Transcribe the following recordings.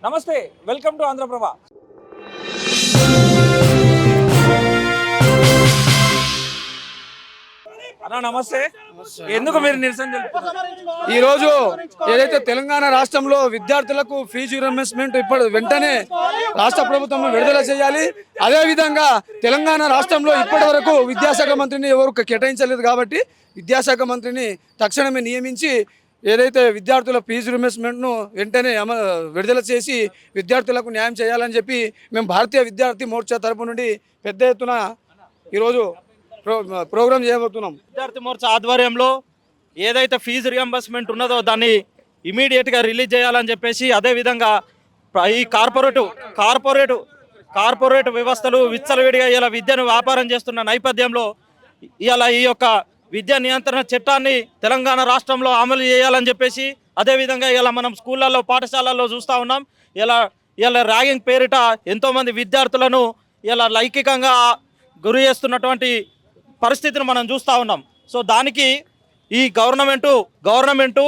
నమస్తే, welcome to Andhraprabha. అన్న నమస్తే. ఎందుకు మీరు నిరసన తెలుపుతున్నారు? ఈరోజు ఏదైతే తెలంగాణ రాష్ట్రంలో విద్యార్థులకు ఫీజు రియంబర్స్మెంట్ ఇప్పుడు వెంటనే రాష్ట్ర ప్రభుత్వం విడుదల చేయాలి. అదేవిధంగా తెలంగాణ రాష్ట్రంలో ఇప్పటి వరకు విద్యాశాఖ మంత్రిని ఎవరు కేటాయించలేదు కాబట్టి విద్యాశాఖ మంత్రిని తక్షణమే నియమించి ఏదైతే విద్యార్థుల ఫీజు రియంబర్స్మెంట్ను వెంటనే విడుదల చేసి విద్యార్థులకు న్యాయం చేయాలని చెప్పి మేము భారతీయ విద్యార్థి మోర్చా తరపు నుండి పెద్ద ఎత్తున ఈరోజు ప్రోగ్రామ్ చేయబోతున్నాం. విద్యార్థి మోర్చా ఆధ్వర్యంలో ఏదైతే ఫీజు రియంబర్స్మెంట్ ఉన్నదో దాన్ని ఇమీడియట్గా రిలీజ్ చేయాలని చెప్పేసి, అదేవిధంగా ఈ కార్పొరేట్ వ్యవస్థలు విచ్చలవిడిగా ఇలా విద్యను వ్యాపారం చేస్తున్న నేపథ్యంలో ఇలా ఈ యొక్క విద్యా నియంత్రణ చట్టాన్ని తెలంగాణ రాష్ట్రంలో అమలు చేయాలని చెప్పేసి, అదేవిధంగా ఇలా మనం స్కూళ్ళల్లో పాఠశాలల్లో చూస్తూ ఉన్నాం. ఇలా ర్యాగింగ్ పేరిట ఎంతోమంది విద్యార్థులను ఇలా లైంగికంగా గురి చేస్తున్నటువంటి పరిస్థితిని మనం చూస్తూ ఉన్నాం. సో దానికి ఈ గవర్నమెంటు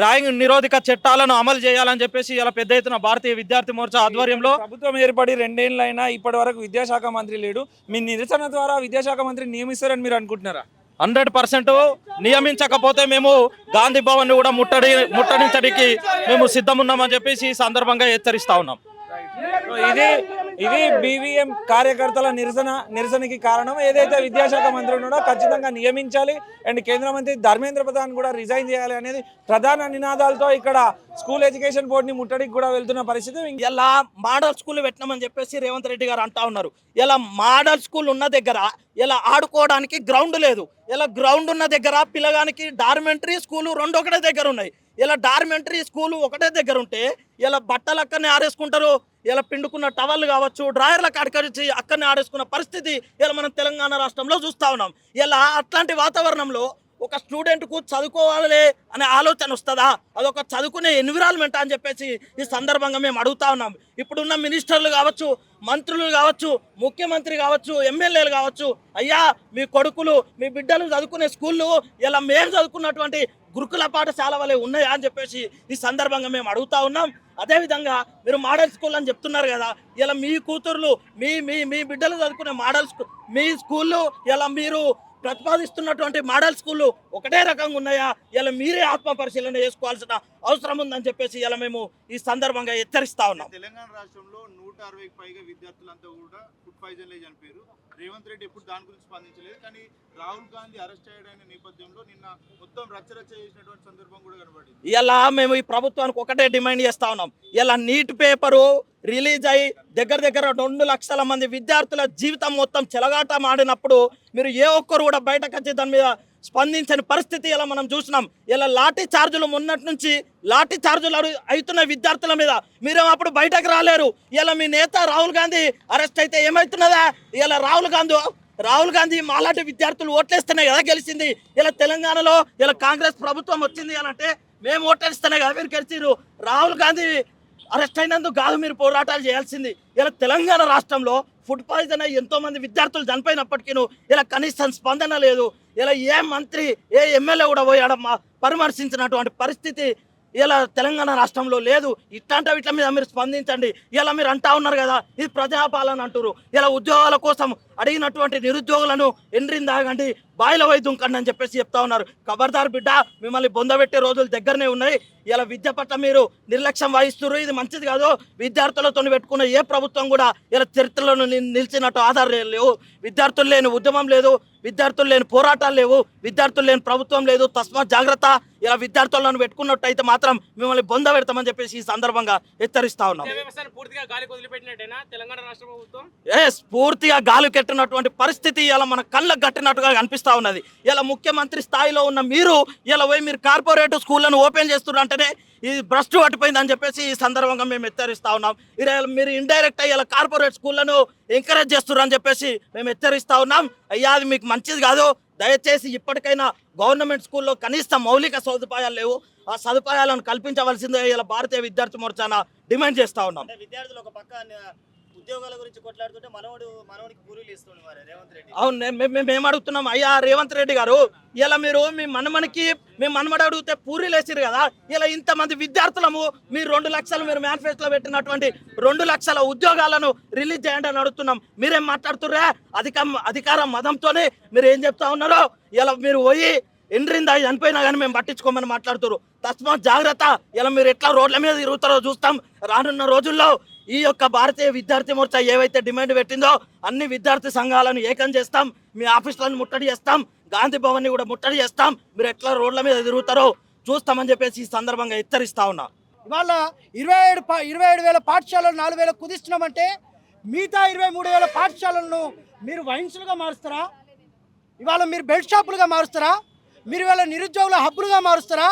ర్యాగింగ్ నిరోధక చట్టాలను అమలు చేయాలని చెప్పేసి ఇలా పెద్ద ఎత్తున భారతీయ విద్యార్థి మోర్చా ఆధ్వర్యంలో ప్రభుత్వం ఏర్పడి 2 ఏళ్ళైనా ఇప్పటి వరకు విద్యాశాఖ మంత్రి లేడు. మీ నిరసన ద్వారా విద్యాశాఖ మంత్రి నియమిస్తారని మీరు అనుకుంటున్నారా? 100% నియమించకపోతే మేము గాంధీ భవన్ కూడా ముట్టడించడానికి మేము సిద్ధమున్నామని చెప్పేసి ఈ సందర్భంగా హెచ్చరిస్తా ఉన్నాం. ఇది బీవీఎం కార్యకర్తల నిరసనకి కారణం. ఏదైతే విద్యాశాఖ మంత్రి ఉన్నాడో ఖచ్చితంగా నియమించాలి అండ్ కేంద్ర మంత్రి ధర్మేంద్ర ప్రధాన్ కూడా రిజైన్ చేయాలి అనేది ప్రధాన నినాదాలతో ఇక్కడ స్కూల్ ఎడ్యుకేషన్ బోర్డుని ముట్టడికి కూడా వెళ్తున్న పరిస్థితి. ఇలా మోడల్ స్కూల్ పెట్టినామని చెప్పేసి రేవంత్ రెడ్డి గారు అంటా ఉన్నారు. ఇలా మోడల్ స్కూల్ ఉన్న దగ్గర ఇలా ఆడుకోవడానికి గ్రౌండ్ లేదు. ఇలా గ్రౌండ్ ఉన్న దగ్గర పిల్లగానికి డార్మెంటరీ స్కూలు 2 ఒకటే దగ్గర ఉన్నాయి. ఇలా డార్మెంటరీ స్కూలు ఒకటే దగ్గర ఉంటే ఇలా బట్టలు అక్కడనే ఆరేసుకుంటారు. ఇలా పిండుకున్న టవల్ కావచ్చు, డ్రాయర్లకు అడకరించి అక్కడనే ఆడేసుకున్న పరిస్థితి ఇలా మనం తెలంగాణ రాష్ట్రంలో చూస్తూ ఉన్నాం. ఇలా అట్లాంటి వాతావరణంలో ఒక స్టూడెంట్కు చదువుకోవాలి అనే ఆలోచన వస్తుందా? అదొక చదువుకునే ఎన్విరాన్మెంట్ అని చెప్పేసి ఈ సందర్భంగా మేము అడుగుతా ఉన్నాం. ఇప్పుడున్న మినిస్టర్లు కావచ్చు, మంత్రులు కావచ్చు, ముఖ్యమంత్రి కావచ్చు, ఎమ్మెల్యేలు కావచ్చు, అయ్యా మీ కొడుకులు మీ బిడ్డలు చదువుకునే స్కూళ్ళు ఇలా మేము చదువుకున్నటువంటి గురుకుల పాఠశాల వలె ఉన్నాయా అని చెప్పేసి ఈ సందర్భంగా మేము అడుగుతా ఉన్నాం. అదేవిధంగా మీరు మోడల్ స్కూల్ అని చెప్తున్నారు కదా, ఇలా మీ కూతుర్లు మీ మీ మీ బిడ్డలు చదువుకునే మీ స్కూళ్ళు ఇలా మీరు ప్రతిపాదిస్తున్నటువంటి మోడల్ స్కూళ్ళు ఒకటే రకంగా ఉన్నాయా? ఇలా మీరే ఆత్మ పరిశీలన చేసుకోవాల్సిన అవసరం ఉందని చెప్పేసి ఇలా మేము ఈ సందర్భంగా హెచ్చరిస్తా ఉన్నాం. తెలంగాణ రాష్ట్రంలో 160కి పైగా విద్యార్థులంతా కూడా ఫుడ్ పాయిజన్ చనిపోయారు. రేవంత్ రెడ్డి ఎప్పుడు దాని గురించి స్పందించలేదు. కానీ రాహుల్ గాంధీ అరెస్ట్ చేయడానికి నేపథ్యంలో నిన్న మొత్తం రచ్చరచ్చ చేసినటువంటి సందర్భం కూడా కనబడింది. ఇలా మేము ఈ ప్రభుత్వానికి ఒకటే డిమాండ్ చేస్తా ఉన్నాం. ఇలా నీట్ పేపరు రిలీజ్ అయ్యి దగ్గర 2 లక్షల మంది విద్యార్థుల జీవితం మొత్తం చెలగాట మాడినప్పుడు మీరు ఏ ఒక్కరు కూడా బయటకు వచ్చి దాని మీద స్పందించని పరిస్థితి ఇలా మనం చూసినాం. ఇలా లాఠీ చార్జులు మొన్నటి నుంచి లాఠీ చార్జులు అవుతున్న విద్యార్థుల మీద మీరేమో అప్పుడు బయటకు రాలేరు. ఇలా మీ నేత రాహుల్ గాంధీ అరెస్ట్ అయితే ఏమవుతున్నదా? ఇలా రాహుల్ గాంధీ మాలాంటి విద్యార్థులు ఓట్లేస్తేనే కదా గెలిచింది. ఇలా తెలంగాణలో ఇలా కాంగ్రెస్ ప్రభుత్వం వచ్చింది అని అంటే మేము ఓట్లేస్తేనే కదా మీరు గెలిచిరు. రాహుల్ గాంధీ అరెస్ట్ అయినందుకు కాదు మీరు పోరాటాలు చేయాల్సింది. ఇలా తెలంగాణ రాష్ట్రంలో ఫుడ్ పాయిజన్ అయ్యి ఎంతోమంది విద్యార్థులు చనిపోయినప్పటికీ ఇలా కనీసం స్పందన లేదు. ఇలా ఏ మంత్రి ఏ ఎమ్మెల్యే కూడా పోయాడమ్మా పరామర్శించినటువంటి పరిస్థితి ఇలా తెలంగాణ రాష్ట్రంలో లేదు. ఇట్లాంటి వీటి మీద మీరు స్పందించండి. ఇలా మీరు అంటా ఉన్నారు కదా ఇది ప్రజాపాలన అంటారు. ఇలా ఉద్యోగాల కోసం అడిగినటువంటి నిరుద్యోగులను ఎండ్రిందాగండి బాయిల వైద్యుంకండి అని చెప్పేసి చెప్తా ఉన్నారు. ఖబర్దార్ బిడ్డ, మిమ్మల్ని బొందబెట్టే రోజులు దగ్గరనే ఉన్నాయి. ఇలా విద్య పట్ల మీరు నిర్లక్ష్యం వహిస్తున్నారు. ఇది మంచిది కాదు. విద్యార్థులతో పెట్టుకున్న ఏ ప్రభుత్వం కూడా ఇలా చరిత్రలో నిలిచినట్టు ఆధారాలు లేవు. విద్యార్థులు లేని ఉద్యమం లేదు, విద్యార్థులు లేని పోరాటాలు లేవు, విద్యార్థులు లేని ప్రభుత్వం లేదు. తస్మాత్ జాగ్రత్త. ఇలా విద్యార్థులను పెట్టుకున్నట్టు అయితే మాత్రం మిమ్మల్ని బొంద పెడతామని చెప్పేసి ఈ సందర్భంగా హెచ్చరిస్తా ఉన్నాం. పూర్తిగా గాలి కట్టినటువంటి పరిస్థితి ఇలా మన కళ్ళకు కట్టినట్టుగా కనిపిస్తా ఉన్నది. ఇలా ముఖ్యమంత్రి స్థాయిలో ఉన్న మీరు ఇలా పోయి మీరు కార్పొరేట్ స్కూళ్ళను ఓపెన్ చేస్తున్నారు అంటేనే ఇది భ్రష్టు పట్టిపోయిందని చెప్పేసి ఈ సందర్భంగా మేము హెచ్చరిస్తా ఉన్నాం. మీరు ఇండైరెక్ట్ ఇలా కార్పొరేట్ స్కూళ్ళను ఎంకరేజ్ చేస్తున్నారు అని చెప్పేసి మేము హెచ్చరిస్తా ఉన్నాం. అయ్యా అది మీకు మంచిది కాదు. దయచేసి ఇప్పటికైనా గవర్నమెంట్ స్కూల్లో కనీస మౌలిక సదుపాయాలు లేవు. ఆ సదుపాయాలను కల్పించవలసిందే ఇలా భారతీయ విద్యార్థి మోర్చాన డిమాండ్ చేస్తా ఉన్నాం. విద్యార్థులు ఒక పక్క ఉద్యోగాల గురించి కొట్లాడుతుంటే మనవడికి పూరీలు ఇస్తుంది మరి రేవంత్ రెడ్డి. అవును, మేము ఏం అడుగుతున్నాం అయ్యా రేవంత్ రెడ్డి గారు, ఇలా మీరు మీ మనమడు అడిగితే పూరీలు వేసిరు కదా, ఇలా ఇంతమంది విద్యార్థులము మీరు 2 లక్షలు మీరు మేనిఫెస్టోలో పెట్టినటువంటి 2 లక్షల ఉద్యోగాలను రిలీజ్ చేయండి అని అడుగుతున్నాం. మీరేం మాట్లాడుతుర్రా? అధికార మదంతోనే మీరు ఏం చెప్తా ఉన్నారో ఇలా మీరు పోయి ఎండ్రిందా చనిపోయినా కానీ మేము పట్టించుకోమని మాట్లాడుతారు. తస్మాత్ జాగ్రత్త, ఇలా మీరు ఎట్లా రోడ్ల మీద తిరుగుతారో చూస్తాం. రానున్న రోజుల్లో ఈ యొక్క భారతీయ విద్యార్థి మోర్చా ఏవైతే డిమాండ్ పెట్టిందో అన్ని విద్యార్థి సంఘాలను ఏకం చేస్తాం, మీ ఆఫీసులను ముట్టడి చేస్తాం, గాంధీ భవన్ని కూడా ముట్టడి చేస్తాం. మీరు ఎట్లా రోడ్ల మీద తిరుగుతారో చూస్తామని చెప్పేసి ఈ సందర్భంగా హెచ్చరిస్తా ఉన్నా. ఇవాళ 27,000 పాఠశాలలు 4,000 కుదిస్తున్నామంటే మిగతా 23,000 పాఠశాలలను మీరు వైన్స్లుగా మారుస్తారా? ఇవాళ మీరు బెల్ట్ షాపులుగా మారుస్తారా? మీరు ఇవాళ నిరుద్యోగుల హబ్బులుగా మారుస్తారా?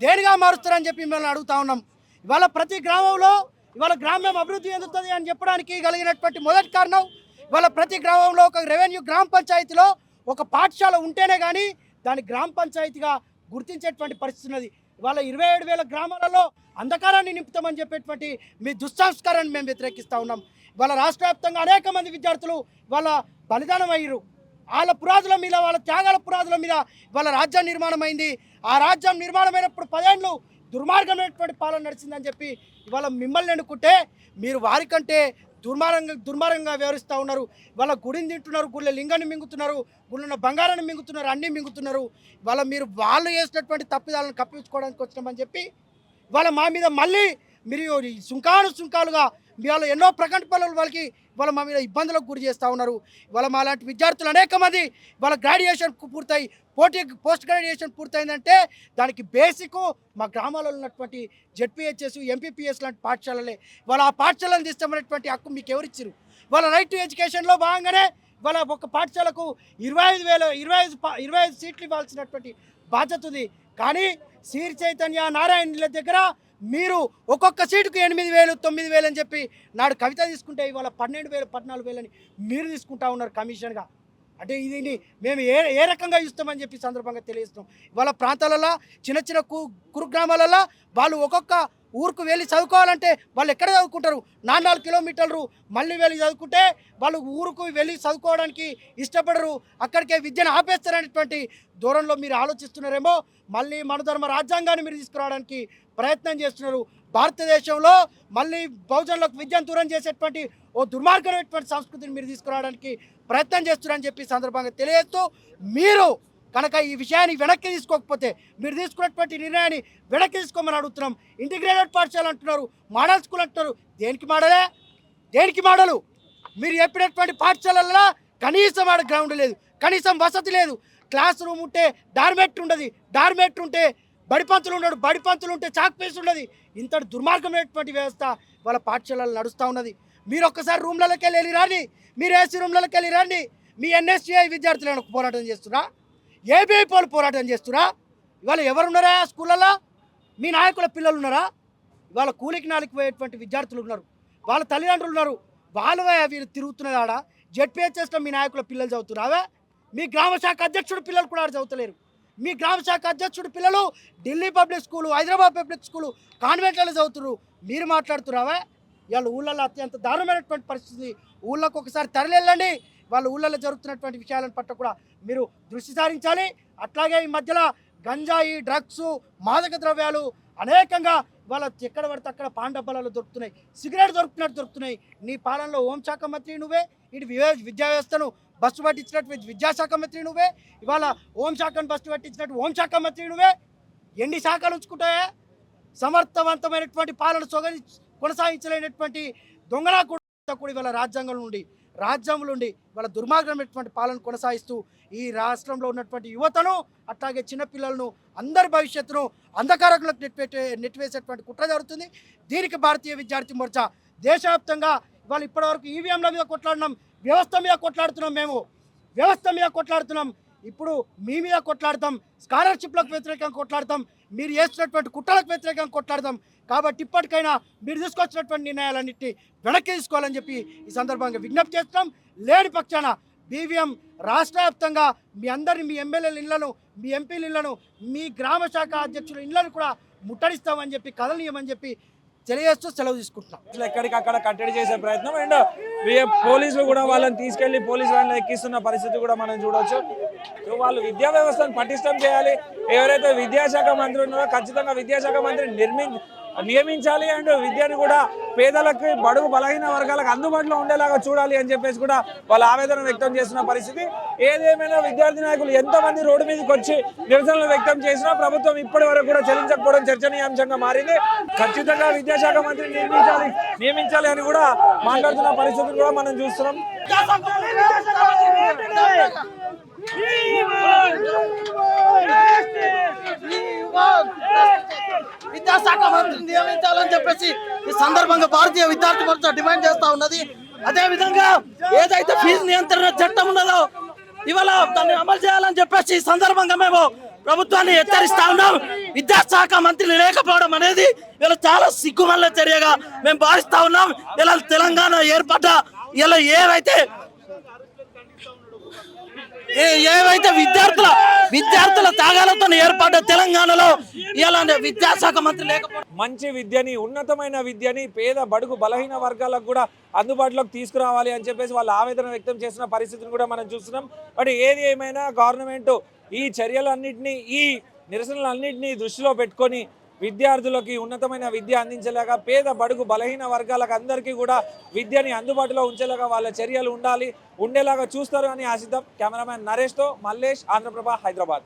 దేనిగా మారుస్తారా అని చెప్పి మిమ్మల్ని అడుగుతా ఉన్నాం. ఇవాళ ప్రతి గ్రామంలో ఇవాళ గ్రామం అభివృద్ధి చెందుతుంది అని చెప్పడానికి కలిగినటువంటి మొదటి కారణం, ఇవాళ ప్రతి గ్రామంలో ఒక రెవెన్యూ గ్రామ పంచాయతీలో ఒక పాఠశాల ఉంటేనే కానీ దాని గ్రామ పంచాయతీగా గుర్తించేటువంటి పరిస్థితి ఉన్నది. ఇవాళ 27,000 గ్రామాలలో అంధకారాన్ని నింపుతామని చెప్పేటువంటి మీ దుస్సంస్కారాన్ని మేము వ్యతిరేకిస్తూ ఉన్నాం. ఇవాళ రాష్ట్ర వ్యాప్తంగా అనేక మంది విద్యార్థులు వాళ్ళ బలిదానం అయ్యారు. వాళ్ళ పురాదుల మీద, వాళ్ళ త్యాగాల పురాదుల మీద వాళ్ళ రాజ్యం నిర్మాణం అయింది. ఆ రాజ్యం నిర్మాణమైనప్పుడు 10 ఏళ్ళు దుర్మార్గమైనటువంటి పాలన నడిచిందని చెప్పి ఇవాళ మిమ్మల్ని ఎన్నుకుంటే మీరు వారికంటే దుర్మార్గంగా వ్యవహరిస్తూ ఉన్నారు. వాళ్ళ గుడిని తింటున్నారు, గుళ్ళ లింగాన్ని మింగుతున్నారు, గుళ్ళ బంగారాన్ని మింగుతున్నారు, అన్నీ మింగుతున్నారు. వాళ్ళ మీరు వాళ్ళు చేసినటువంటి తప్పిదాలను కప్పించుకోవడానికి వచ్చినామని చెప్పి వాళ్ళ మా మీద మళ్ళీ మీరు సుంకాలుగా ఇవాళ ఎన్నో ప్రకంపనలు వాళ్ళకి ఇవాళ మా మీద ఇబ్బందులకు గురి చేస్తూ ఉన్నారు. ఇవాళ మా లాంటి విద్యార్థులు అనేక మంది వాళ్ళ గ్రాడ్యుయేషన్ పూర్తయి పోస్ట్ గ్రాడ్యుయేషన్ పూర్తయిందంటే దానికి బేసిక్ మా గ్రామాలలో ఉన్నటువంటి జెడ్పీహెచ్ఎస్, ఎంపీపీఎస్ లాంటి పాఠశాలలే. వాళ్ళ ఆ పాఠశాలను తీస్తామనేటువంటి హక్కు మీకు ఎవరిచ్చారు? వాళ్ళ రైట్ టు ఎడ్యుకేషన్లో భాగంగానే వాళ్ళ ఒక పాఠశాలకు 25 సీట్లు ఇవ్వాల్సినటువంటి బాధ్యత ఉంది. కానీ శ్రీ చైతన్య నారాయణ దగ్గర మీరు ఒక్కొక్క సీటుకు 8,000, 9,000 అని చెప్పి నాడు కవిత తీసుకుంటే ఇవాళ 12,000, 14,000 అని మీరు తీసుకుంటా ఉన్నారు కమిషన్గా. అంటే ఇది మేము ఏ రకంగా ఇస్తామని చెప్పి సందర్భంగా తెలియజేస్తున్నాం. ఇవాళ ప్రాంతాలలో చిన్న కురుగ్రామాలలో వాళ్ళు ఒక్కొక్క ఊరుకు వెళ్ళి చదువుకోవాలంటే వాళ్ళు ఎక్కడ చదువుకుంటారు? 4 కిలోమీటర్లు మళ్ళీ వెళ్ళి చదువుకుంటే వాళ్ళు ఊరుకు వెళ్ళి చదువుకోవడానికి ఇష్టపడరు, అక్కడికే విద్యను ఆపేస్తారనేటువంటి దూరంలో మీరు ఆలోచిస్తున్నారేమో. మళ్ళీ మనధర్మ రాజ్యాంగాన్ని మీరు తీసుకురావడానికి ప్రయత్నం చేస్తున్నారు. భారతదేశంలో మళ్ళీ బహుజనులకు విద్యను దూరం చేసేటువంటి ఓ దుర్మార్గమైనటువంటి సంస్కృతిని మీరు తీసుకురావడానికి ప్రయత్నం చేస్తున్నారని చెప్పి సందర్భంగా తెలియజేస్తూ, మీరు కనుక ఈ విషయాన్ని వెనక్కి తీసుకోకపోతే, మీరు తీసుకున్నటువంటి నిర్ణయాన్ని వెనక్కి తీసుకోమని అడుగుతున్నాం. ఇంటిగ్రేటెడ్ పాఠశాల అంటున్నారు, మోడల్ స్కూల్ అంటున్నారు. దేనికి మోడలు? మీరు చెప్పినటువంటి పాఠశాలల్లో కనీసం ఆడ గ్రౌండ్ లేదు, కనీసం వసతి లేదు. క్లాస్ రూమ్ ఉంటే డార్మెట్ ఉండదు, డార్మెట్ ఉంటే బడిపంతులు ఉండడు, బడిపంతులు ఉంటే చాక్ పీస్ ఉండదు. ఇంతటి దుర్మార్గమైనటువంటి వ్యవస్థ వాళ్ళ పాఠశాలలు నడుస్తూ ఉన్నది. మీరు ఒక్కసారి రూమ్లలోకి వెళ్ళి రండి, మీరు ఏసీ రూమ్లలోకి వెళ్ళి రండి. మీ ఎన్ఎస్టీఐ విద్యార్థులను పోరాటం చేస్తున్నా, ఏబీఐ పోలు పోరాటం చేస్తున్నా. ఇవాళ ఎవరున్నారా స్కూళ్ళల్లో? మీ నాయకుల పిల్లలు ఉన్నారా? ఇవాళ కూలికి నాలికి పోయేటువంటి విద్యార్థులు ఉన్నారు, వాళ్ళ తల్లిదండ్రులు ఉన్నారు. వాళ్ళు వీళ్ళు తిరుగుతున్నది ఆడ. జెడ్పీహెచ్ఎస్లో మీ నాయకుల పిల్లలు చదువుతున్నావే, మీ గ్రామ శాఖ అధ్యక్షుడు పిల్లలు కూడా ఆడ చదువుతలేరు. మీ గ్రామ శాఖ అధ్యక్షుడు పిల్లలు Delhi public school, Hyderabad public school, కాన్వెంట్లలో చదువుతున్నారు. మీరు మాట్లాడుతున్నావా? ఇవాళ ఊళ్ళల్లో అత్యంత దారుణమైనటువంటి పరిస్థితి. ఊళ్ళకు ఒకసారి తరలివెళ్ళండి, వాళ్ళ ఊళ్ళలో జరుగుతున్నటువంటి విషయాలను పట్ల కూడా మీరు దృష్టి సారించాలి. అట్లాగే ఈ మధ్యలో గంజాయి, డ్రగ్స్, మాదక ద్రవ్యాలు అనేకంగా వాళ్ళ ఎక్కడ పడితే అక్కడ పాన్ డబ్బాలలో దొరుకుతున్నాయి, సిగరెట్ దొరుకుతున్నాయి. నీ పాలనలో హోంశాఖ మంత్రి నువ్వే, ఇటు విద్యా వ్యవస్థను బస్సు పట్టించినట్టు విద్యాశాఖ మంత్రి నువ్వే, ఇవాళ హోంశాఖను బస్సు పట్టించినట్టు హోంశాఖ మంత్రి నువ్వే. ఎన్ని శాఖలు ఉంచుకుంటాయా? సమర్థవంతమైనటువంటి పాలన కొనసాగించలేనటువంటి దొంగలా కూడా ఇవాళ రాజ్యంలో ఉండి వాళ్ళ దుర్మార్గమైనటువంటి పాలన కొనసాగిస్తూ ఈ రాష్ట్రంలో ఉన్నటువంటి యువతను, అట్లాగే చిన్నపిల్లలను, అందరి భవిష్యత్తును అంధకారంలోకి నెట్టివేసేటువంటి కుట్ర జరుగుతుంది. దీనికి భారతీయ విద్యార్థి మోర్చా దేశవ్యాప్తంగా ఇవాళ ఇప్పటివరకు ఈవీఎంల మీద కొట్లాడినాం, వ్యవస్థ మీద కొట్లాడుతున్నాం, వ్యవస్థ మీద కొట్లాడుతున్నాం. ఇప్పుడు మీ మీద కొట్లాడతాం, స్కాలర్షిప్లకు వ్యతిరేకంగా కొట్లాడతాం, మీరు చేస్తున్నటువంటి కుట్రలకు వ్యతిరేకంగా కొట్లాడతాం. కాబట్టి ఇప్పటికైనా మీరు తీసుకొచ్చినటువంటి నిర్ణయాలన్నింటినీ వెనక్కి తీసుకోవాలని చెప్పి ఈ సందర్భంగా విజ్ఞప్తి చేస్తున్నాం. లేని పక్షాన బీవీఎం రాష్ట్ర వ్యాప్తంగా మీ అందరినీ, మీ ఎమ్మెల్యేల ఇళ్లను, మీ ఎంపీల ఇళ్లను, మీ గ్రామ శాఖ అధ్యక్షుల ఇళ్లను కూడా ముట్టడిస్తామని చెప్పి, కదలనీయమని చెప్పి తెలియజేస్తూ సెలవు తీసుకుంటున్నాం. ఎక్కడికక్కడ కట్టడి చేసే ప్రయత్నం అండ్ పోలీసులు కూడా వాళ్ళని తీసుకెళ్లి పోలీస్ వ్యాన్లో ఎక్కిస్తున్న పరిస్థితి కూడా మనం చూడవచ్చు. సో వాళ్ళు విద్యా వ్యవస్థను పటిష్టం చేయాలి. ఎవరైతే విద్యాశాఖ మంత్రి ఉన్నారో ఖచ్చితంగా విద్యాశాఖ మంత్రి నియమించాలి అండ్ విద్యను కూడా పేదలకు బడుగు బలహీన వర్గాలకు అందుబాటులో ఉండేలాగా చూడాలి అని చెప్పేసి కూడా వాళ్ళ ఆవేదన వ్యక్తం చేస్తున్న పరిస్థితి. ఏదేమైనా విద్యార్థి నాయకులు ఎంతమంది రోడ్డు మీదకి వచ్చి నిరసనలు వ్యక్తం చేసినా ప్రభుత్వం ఇప్పటి వరకు కూడా చెల్లించకపోవడం చర్చనీయాంశంగా మారింది. ఖచ్చితంగా విద్యాశాఖ మంత్రి నియమించాలి అని కూడా మాట్లాడుతున్న పరిస్థితిని కూడా మనం చూస్తున్నాం. విద్యాశాఖ మంత్రిని నియమించాలని చెప్పేసి ఈ సందర్భంగా భారతీయ విద్యార్థి పరిషత్ డిమాండ్ చేస్తా ఉన్నది. అదే విధంగా ఏదైతే ఫీజు నియంత్రణ చట్టం ఉన్నదో ఇవాళ దాన్ని అమలు చేయాలని చెప్పేసి ఈ సందర్భంగా మేము ప్రభుత్వాన్ని హెచ్చరిస్తా ఉన్నాం. విద్యాశాఖ మంత్రి లేకపోవడం అనేది ఇలా చాలా సిగ్గుమల్ల చర్యగా మేము భావిస్తా ఉన్నాం. ఇలా తెలంగాణ ఏర్పడ్డ ఇలా ఏవైతే విద్యార్థుల త్యాగాలతో ఏర్పడ్డ తెలంగాణలో ఇలా విద్యాశాఖ మంత్రి లేకపోవడం, మంచి విద్యని ఉన్నతమైన విద్యని పేద బడుగు బలహీన వర్గాలకు కూడా అందుబాటులోకి తీసుకురావాలి అని చెప్పేసి వాళ్ళ ఆవేదన వ్యక్తం చేసిన పరిస్థితిని కూడా మనం చూస్తున్నాం. బట్ ఏది ఏమైనా గవర్నమెంట్ ఈ చర్యలన్నింటినీ ఈ నిరసనలన్నింటినీ దృష్టిలో పెట్టుకొని విద్యార్థులకి ఉన్నతమైన విద్య అందించేలాగా పేద బడుగు బలహీన వర్గాలకు అందరికీ కూడా విద్యని అందుబాటులో ఉంచేలాగా వాళ్ళ చర్యలు ఉండేలాగా చూస్తారు అని ఆశిద్దాం. కెమెరామ్యాన్ నరేష్తో మల్లేష్, ఆంధ్రప్రభ, హైదరాబాద్.